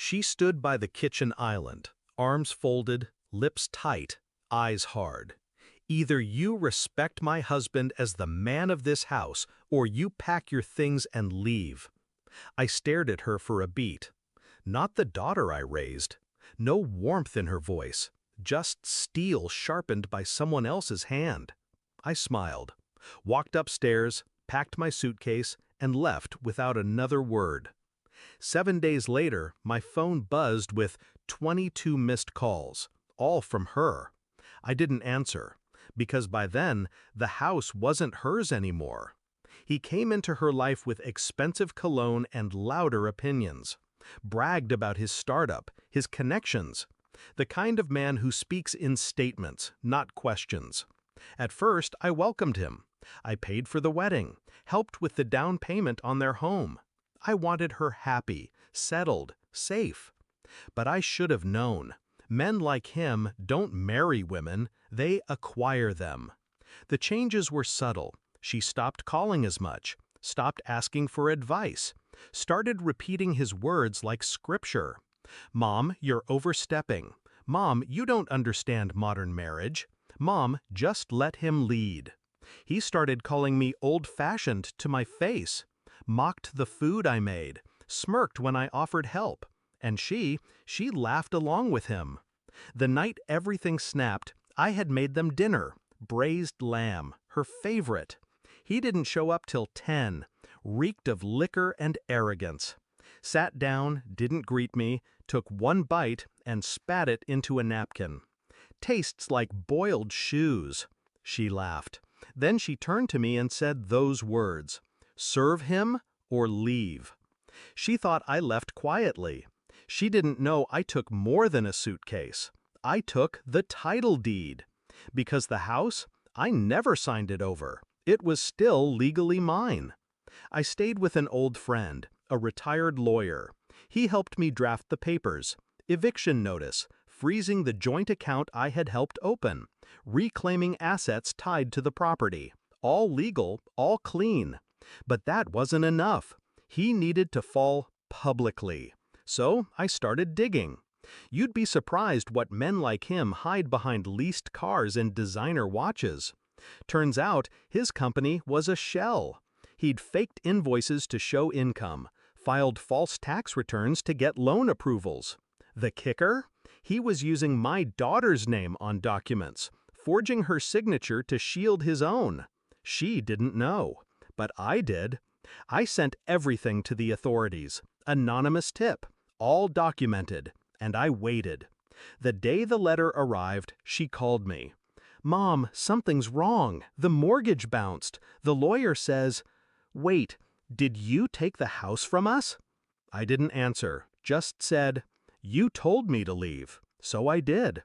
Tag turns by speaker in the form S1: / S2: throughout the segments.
S1: She stood by the kitchen island, arms folded, lips tight, eyes hard. Either you respect my husband as the man of this house, or you pack your things and leave. I stared at her for a beat. Not the daughter I raised. No warmth in her voice, just steel sharpened by someone else's hand. I smiled, walked upstairs, packed my suitcase, and left without another word. 7 days later, my phone buzzed with 22 missed calls, all from her. I didn't answer, because by then, the house wasn't hers anymore. He came into her life with expensive cologne and louder opinions, bragged about his startup, his connections, the kind of man who speaks in statements, not questions. At first, I welcomed him. I paid for the wedding, helped with the down payment on their home. I wanted her happy, settled, safe. But I should have known. Men like him don't marry women, they acquire them. The changes were subtle. She stopped calling as much, stopped asking for advice, started repeating his words like scripture. Mom, you're overstepping. Mom, you don't understand modern marriage. Mom, just let him lead. He started calling me old-fashioned to my face, mocked the food I made, smirked when I offered help, and she laughed along with him. The night everything snapped, I had made them dinner, braised lamb, her favorite. He didn't show up till 10, reeked of liquor and arrogance. Sat down, didn't greet me, took one bite and spat it into a napkin. Tastes like boiled shoes. She laughed. Then she turned to me and said those words, serve him or leave. She thought I left quietly. She didn't know I took more than a suitcase. I took the title deed. Because the house, I never signed it over. It was still legally mine. I stayed with an old friend, a retired lawyer. He helped me draft the papers, eviction notice, freezing the joint account I had helped open, reclaiming assets tied to the property. All legal, all clean. But that wasn't enough. He needed to fall publicly. So I started digging. You'd be surprised what men like him hide behind leased cars and designer watches. Turns out his company was a shell. He'd faked invoices to show income, filed false tax returns to get loan approvals. The kicker? He was using my daughter's name on documents, forging her signature to shield his own. She didn't know, but I did. I sent everything to the authorities, anonymous tip, all documented, and I waited. The day the letter arrived, she called me. Mom, something's wrong. The mortgage bounced. The lawyer says, wait, did you take the house from us? I didn't answer, just said, you told me to leave. So I did.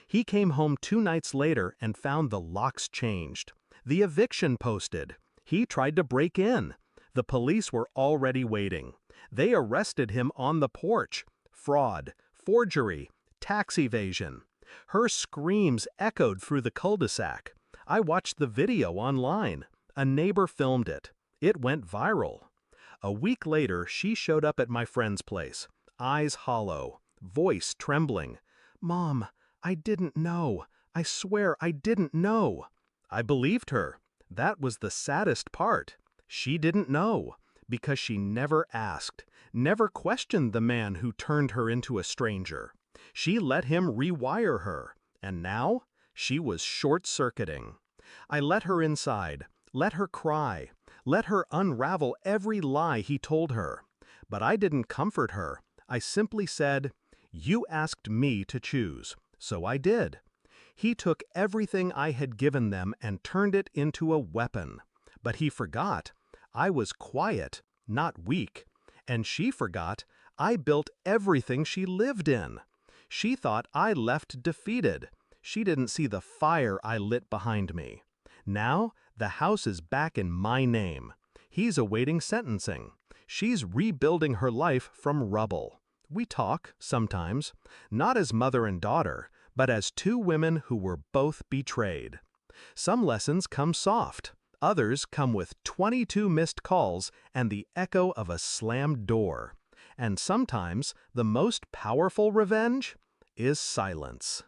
S1: He came home 2 nights later and found the locks changed. The eviction posted. He tried to break in. The police were already waiting. They arrested him on the porch. Fraud, forgery, tax evasion. Her screams echoed through the cul-de-sac. I watched the video online. A neighbor filmed it. It went viral. A week later, she showed up at my friend's place, eyes hollow, voice trembling. Mom, I didn't know. I swear I didn't know. I believed her. That was the saddest part. She didn't know, because she never asked, never questioned the man who turned her into a stranger. She let him rewire her, and now she was short-circuiting. I let her inside, let her cry, let her unravel every lie he told her. But I didn't comfort her. I simply said, you asked me to choose, so I did. He took everything I had given them and turned it into a weapon. But he forgot. I was quiet, not weak. And she forgot. I built everything she lived in. She thought I left defeated. She didn't see the fire I lit behind me. Now, the house is back in my name. He's awaiting sentencing. She's rebuilding her life from rubble. We talk, sometimes, not as mother and daughter, but as 2 women who were both betrayed. Some lessons come soft. Others come with 22 missed calls and the echo of a slammed door. And sometimes the most powerful revenge is silence.